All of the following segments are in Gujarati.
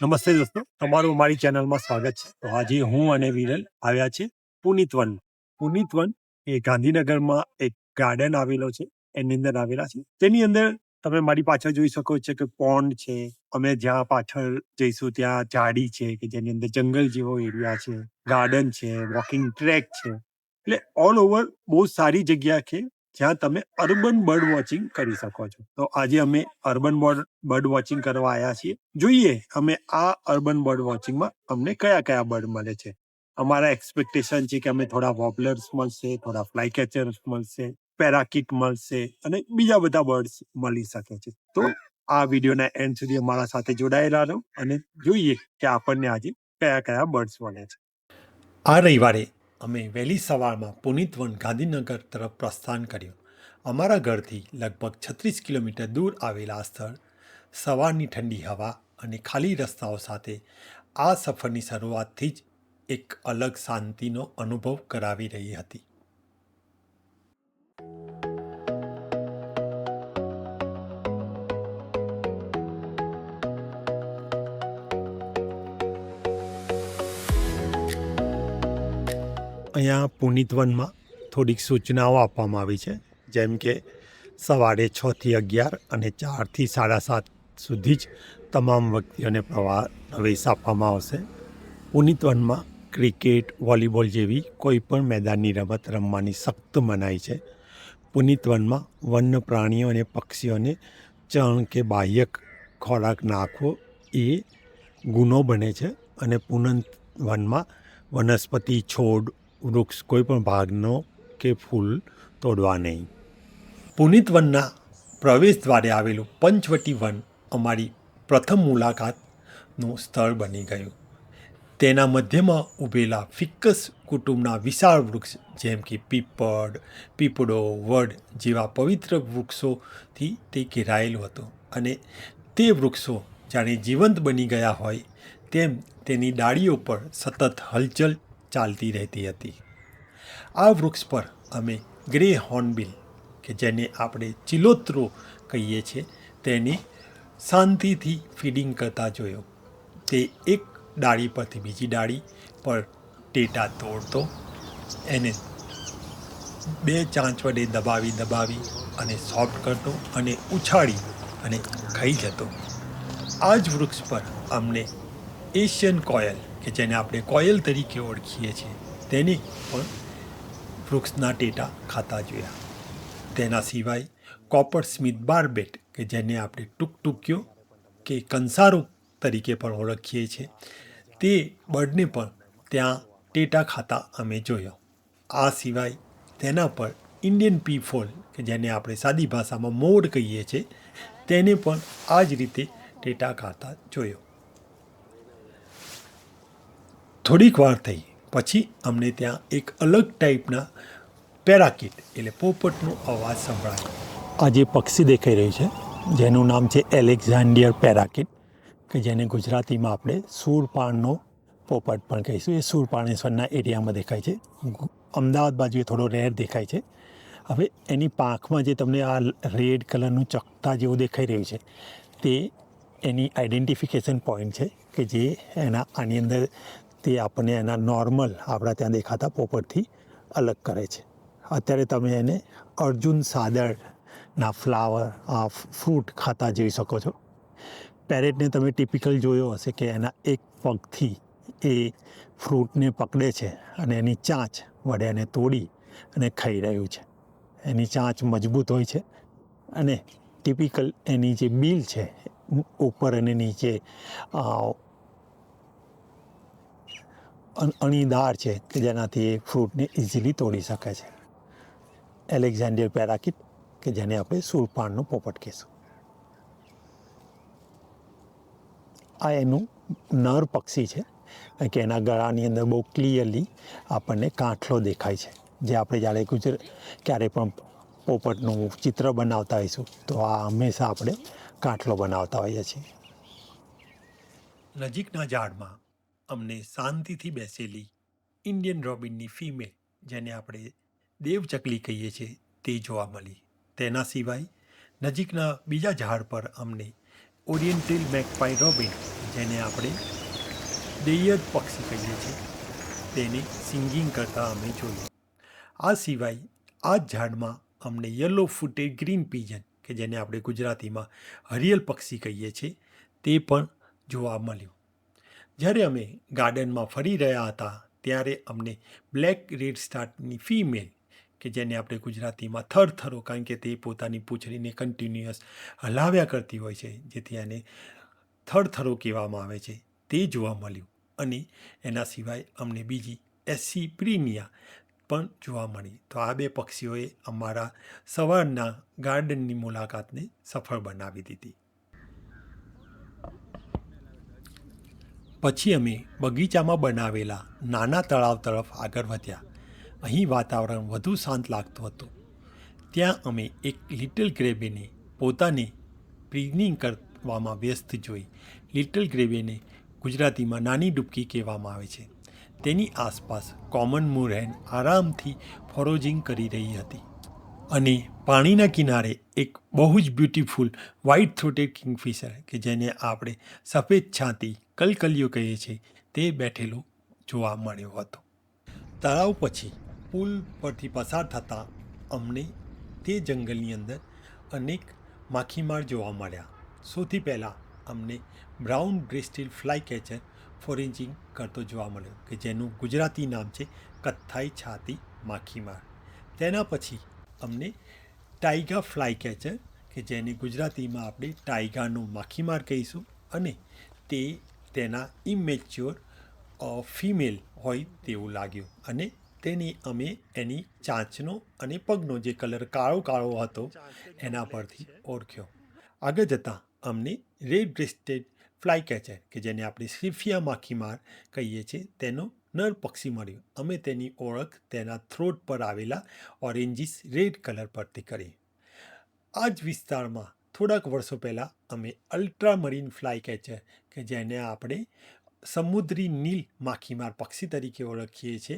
નમસ્તે દોસ્તો, તમારું અમારી ચેનલમાં સ્વાગત છે. તો આજે હું અને વિરલ આવ્યા છે પુનિતવન. પુનિતવન એ ગાંધીનગરમાં એક ગાર્ડન આવેલો છે, એની અંદર આવેલા છે. તેની અંદર તમે મારી પાછળ જોઈ શકો છો કે પોન્ડ છે. અમે જ્યાં પાછળ જઈશું ત્યાં ઝાડી છે કે જેની અંદર જંગલ જેવો એરિયા છે, ગાર્ડન છે, વોકિંગ ટ્રેક છે. એટલે ઓલ ઓવર બહુ સારી જગ્યા છે જ્યાં તમે અર્બન બર્ડ વોચિંગ કરી શકો છો. તો આજે અમે અર્બન બર્ડ વોચિંગ કરવા આવ્યા છીએ. જોઈએ અમે આ અર્બન બર્ડ વોચિંગમાં અમને કયા કયા બર્ડ મળે છે. અમારા એક્સપેક્ટેશન છે કે અમે થોડા વોબલર્સ મળશે, થોડા ફ્લાય કેચર્સ મળશે, પેરાકીટ મળશે અને બીજા બધા બર્ડ્સ મળી શકે છે. તો આ વિડીયોના એન્ડ સુધી અમારા સાથે જોડાયેલા રહો અને જોઈએ કે આપણને આજે કયા કયા બર્ડ્સ મળે છે. આ રવિવારે અમે વહેલી સવારમાં પુનિતવન ગાંધીનગર તરફ પ્રસ્થાન કર્યું. અમારા ઘરથી લગભગ 36 કિલોમીટર દૂર આવેલા આ સ્થળ સવારની ઠંડી હવા અને ખાલી રસ્તાઓ સાથે આ સફરની શરૂઆતથી જ એક અલગ શાંતિનો અનુભવ કરાવી રહી હતી. અહીંયા પુનિતવનમાં થોડીક સૂચનાઓ આપવામાં આવી છે, જેમ કે સવારે 6 થી 11 અને 4 થી 7:30 સુધી જ તમામ વ્યક્તિઓને પ્રવેશ આપવામાં આવશે. પુનિતવનમાં ક્રિકેટ, વોલીબોલ જેવી કોઈ પણ મેદાનની રમત રમવાની સખ્ત મનાઈ છે. પુનિતવનમાં વન્ય પ્રાણીઓ અને પક્ષીઓને ચણ કે બાહ્ય ખોરાક નાખવો એ ગુનો બને છે અને પુનિતવનમાં વનસ્પતિ, છોડ, વૃક્ષ કોઈ પણ ભાગનો કે ફૂલ તોડવા નહીં. પુનિતવનના પ્રવેશ દ્વારે આવેલું પંચવટી વન અમારી પ્રથમ મુલાકાતનું સ્થળ બની ગયું. તેના મધ્યમાં ઊભેલા ફિકસ કુટુંબના વિશાળ વૃક્ષ જેમ કે પીપળો, વડ જેવા પવિત્ર વૃક્ષોથી તે ઘેરાયેલું હતું અને તે વૃક્ષો જાણે જીવંત બની ગયા હોય તેમ તેની ડાળીઓ પર સતત હલચલ ચાલતી રહેતી હતી. આ વૃક્ષ પર અમે ગ્રે હોર્નબિલ કે જેને આપણે ચિલોત્રો કહીએ છીએ તેની શાંતિથી ફીડિંગ કરતા જોયો. તે એક ડાળી પરથી બીજી ડાળી પર ટેટા તોડતો, એને 2 ચાંચ વડે દબાવી અને સોફ્ટ કરતો અને ઉછાળી અને ખાઈ જતો. આ જ વૃક્ષ પર અમને એશિયન કોયલ કે જેને આપણે કોયલ તરીકે ઓળખીએ છીએ તેની પણ વૃક્ષના ટેટા ખાતા જોયા. તેના સિવાય કોપર સ્મિથ બાર્બેટ કે જેને આપણે ટૂંકટૂકીઓ કે કંસારો તરીકે પણ ઓળખીએ છીએ તે બર્ડને પણ ત્યાં ટેટા ખાતા અમે જોયો. આ સિવાય તેના પર ઇન્ડિયન પીફોલ કે જેને આપણે સાદી ભાષામાં મોર કહીએ છીએ તેને પણ આ જ રીતે ટેટા ખાતા જોયો. થોડીક વાર થઈ પછી અમને ત્યાં એક અલગ ટાઈપના પેરાકીટ એટલે પોપટનો અવાજ સંભળાયો. આ જે પક્ષી દેખાઈ રહ્યું છે જેનું નામ છે એલેક્ઝાન્ડિયર પેરાકીટ કે જેને ગુજરાતીમાં આપણે શૂરપાણનો પોપટ પણ કહીશું. એ શૂરપાણેશ્વરના એરિયામાં દેખાય છે. અમદાવાદ બાજુએ થોડો રેર દેખાય છે. હવે એની પાંખમાં જે તમને આ રેડ કલરનું ચકતા જેવું દેખાઈ રહ્યું છે તે એની આઈડેન્ટિફિકેશન પોઈન્ટ છે કે જે આની અંદર તે આપણને એના નોર્મલ આપણા ત્યાં દેખાતા પોપટથી અલગ કરે છે. અત્યારે તમે એને અર્જુન સાદરના ફ્રૂટ ખાતા જોઈ શકો છો. પેરેટને તમે ટિપિકલ જોયો હશે કે એના એક પગથી એ ફ્રૂટને પકડે છે અને એની ચાંચ વડે એને તોડી અને ખાઈ રહ્યું છે. એની ચાંચ મજબૂત હોય છે અને ટિપિકલ એની જે બીલ છે ઉપર અને નીચે અણીદાર છે કે જેનાથી એ ફ્રૂટને ઇઝીલી તોડી શકે છે. એલેક્ઝાન્ડિયર પેરાકીટ કે જેને આપણે શૂરપાણનો પોપટ કહીશું. આ એનું નર પક્ષી છે કે એના ગળાની અંદર બહુ ક્લિયરલી આપણને કાંઠલો દેખાય છે. જે આપણે જ્યારે ક્યારે પણ પોપટનું ચિત્ર બનાવતા હોઈશું તો આ હંમેશા આપણે કાંઠલો બનાવતા હોઈએ છીએ. નજીકના ઝાડમાં અમને શાંતિથી બેસેલી ઇન્ડિયન રોબિનની ફિમેલ જેને આપણે દેવચકલી કહીએ છીએ તે જોવા મળી. તેના સિવાય નજીકના બીજા ઝાડ પર અમને ઓરિએન્ટલ મેકપાઈ રોબિન જેને આપણે દેયત પક્ષી કહીએ છીએ, તેને સિંગિંગ કરતા અમે જોયું. આ સિવાય આ જ ઝાડમાં અમને યલો ફૂટેડ ગ્રીન પીજન, કે જેને આપણે ગુજરાતીમાં હરિયલ પક્ષી કહીએ છીએ, તે પણ જોવા મળ્યું. જ્યારે અમે ગાર્ડનમાં ફરી રહ્યા હતા ત્યારે અમને બ્લેક રેડ સ્ટાર્ટની ફિમેલ, કે જેને આપણે ગુજરાતીમાં થરથરો, કારણ કે તે પોતાની પૂંછડીને કન્ટિન્યુઅસ હલાવ્યા કરતી હોય છે, જેથી આને થરથરો કહેવામાં આવે છે, તે જોવા મળ્યું. અને એના સિવાય અમને બીજી એસી પ્રીનિયા પણ જોવા મળી. તો આ બે પક્ષીઓએ અમારા સવારના ગાર્ડનની મુલાકાતને સફળ બનાવી દીધી. પછી અમે બગીચામાં બનાવેલા નાના તળાવ તરફ આગળ વધ્યા. અહીં વાતાવરણ વધુ શાંત લાગતું હતું. ત્યાં અમે એક લિટલ ગ્રેબેને પોતાને પ્રીનિંગ કરવામાં વ્યસ્ત જોઈ. લિટલ ગ્રેબેને ગુજરાતીમાં નાની ડૂબકી કહેવામાં આવે છે. તેની આસપાસ કોમન મૂરહેન આરામથી ફોરોજિંગ કરી રહી હતી. અને પાણીના કિનારે એક બહુ જ બ્યુટીફુલ વ્હાઇટ થ્રોટેડ કિંગફિશર, કે જેને આપણે સફેદ છાતી કલકલિયો કહીએ છીએ, તે બેઠેલો જોવા મળ્યો હતો. તળાવ પછી પુલ પરથી પસાર થતાં અમને તે જંગલની અંદર અનેક માખીમાર જોવા મળ્યા. સૌથી પહેલાં અમને બ્રાઉન બ્રેસ્ટેડ ફ્લાય કેચર ફોરેન્જિંગ કરતો જોવા મળ્યો, કે જેનું ગુજરાતી નામ છે કથ્થાઈ છાતી માખીમાર. તેના પછી અમને ટાઇગા ફ્લાય કેચર, કે જેને ગુજરાતીમાં આપણે ટાઇગાનો માખીમાર કહીશું, અને તે તેના ઇમેચ્યોર ફિમેલ હોય તેવું લાગ્યું. અને તેની અમે એની ચાંચનો અને પગનો જે કલર કાળો કાળો હતો એના પરથી ઓળખ્યો. આગળ જતાં અમને રેડ બ્રેસ્ટેડ ફ્લાય કેચર, કે જેને આપણે સ્કિફિયા માખીમાર કહીએ છીએ, તેનો નર પક્ષી મળ્યો. અમે તેની ઓળખ તેના થ્રોટ પર આવેલા ઓરેન્જીસ રેડ કલર પરથી કરી. આ જ વિસ્તારમાં થોડાક વર્ષો પહેલાં અમે અલ્ટ્રામરીન ફ્લાય કેચર, કે જેને આપણે સમુદ્રી નીલ માખીમાર પક્ષી તરીકે ઓળખીએ છીએ,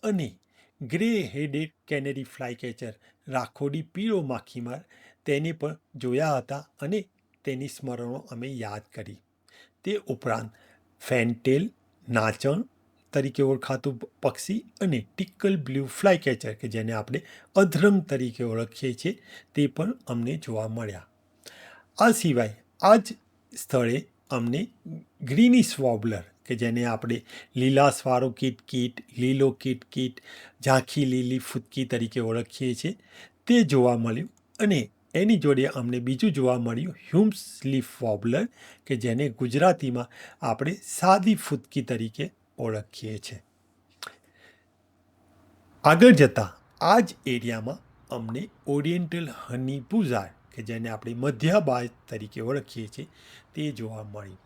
અને grey headed canary fly catcher રાખોડી પીળો માખીમાર, તેને પણ જોયા હતા અને તેની સ્મરણો અમે યાદ કરી. તે ઉપરાંત ફેન્ટેલ નાચણ તરીકે ઓળખાતું પક્ષી અને ટિકલ બ્લુ ફ્લાય કેચર, કે જેને આપણે અધરંગ તરીકે ઓળખીએ છીએ, તે પણ અમને જોવા મળ્યા. આ સિવાય આ જ સ્થળે અમને ગ્રીનિશ વોબલર, કે જેને આપણે લીલાશવાળો કિટકીટ, લીલો કિટકીટ, ઝાંખી લીલી ફૂદકી તરીકે ઓળખીએ છીએ, તે જોવા મળ્યું. અને એની જોડે અમને બીજું જોવા મળ્યું હ્યુમ્સ લીફ વોબલર, કે જેને ગુજરાતીમાં આપણે સાદી ફૂદકી તરીકે ઓળખીએ છીએ. આગળ જતાં આ જ એરિયામાં અમને ઓરિએન્ટલ હની બુઝાર્ડ, કે જેને આપણે મધ્યબાજ તરીકે ઓળખીએ છીએ, તે જોવા મળ્યું.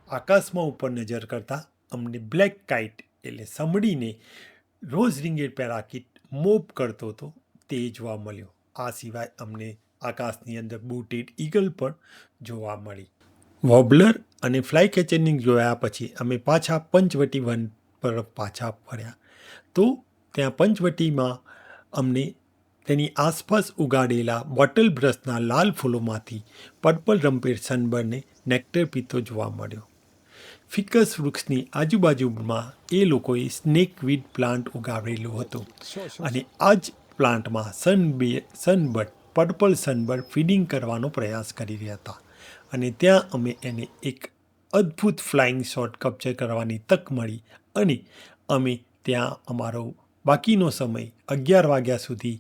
આકાશમાં ઉપર નજર કરતાં અમને બ્લેક કાઇટ એટલે સમડીને રોઝ રિંગેડ પેરાકીટ મોપ કરતો હતો, તે જોવા મળ્યો. આ સિવાય અમને આકાશની અંદર બુટેડ ઈગલ પણ જોવા મળી. વોબલર અને ફ્લાય કેચરને જોયા પછી અમે પાછા પંચવટી વન પર પાછા ફર્યા. તો ત્યાં પંચવટીમાં અમને તેની આસપાસ ઉગાડેલા બોટલ બ્રશના લાલ ફૂલોમાંથી પર્પલ રમ્પેડ સનબર્ડને નેક્ટર પીતો જોવા મળ્યો. ફિકસ વૃક્ષની આજુબાજુમાં એ લોકોએ સ્નેકવીડ પ્લાન્ટ ઉગાવેલું હતું, અને આ જ પ્લાન્ટમાં સનબર્ડ પર્પલ સનબર્ડ ફીડિંગ કરવાનો પ્રયાસ કરી રહ્યા હતા. અને ત્યાં અમે એને એક અદ્ભુત ફ્લાઇંગ શોટ કેપ્ચર કરવાની તક મળી, અને અમે ત્યાં અમારો બાકીનો સમય 11 વાગ્યા સુધી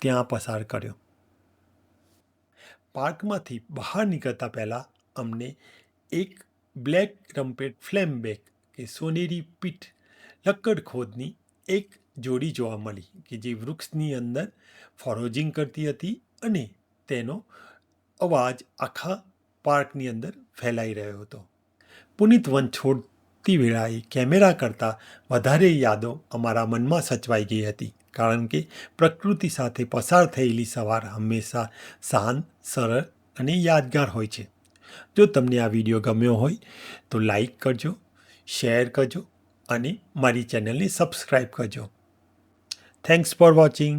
ત્યાં પસાર કર્યો. પાર્કમાંથી બહાર નીકળતા પહેલાં અમને એક બ્લેક રમ્પેડ ફ્લેમબેક, કે સોનેરી પીઠ લક્કડખોદની એક જોડી જોવા મળી, કે જે વૃક્ષની અંદર ફોરોજિંગ કરતી હતી, અને તેનો અવાજ આખા પાર્કની અંદર ફેલાઈ રહ્યો હતો. પુનિત વન છોડતી વેળાએ કેમેરા કરતાં વધારે યાદો અમારા મનમાં સચવાઈ ગઈ હતી, કારણ કે પ્રકૃતિ સાથે પસાર થયેલી સવાર હંમેશા શાંત, સરળ અને યાદગાર હોય છે. જો તમને આ વિડીયો ગમ્યો હોય તો લાઈક કરજો, શેર કરજો, અને મારી ચેનલને સબસ્ક્રાઈબ કરજો. Thanks for watching.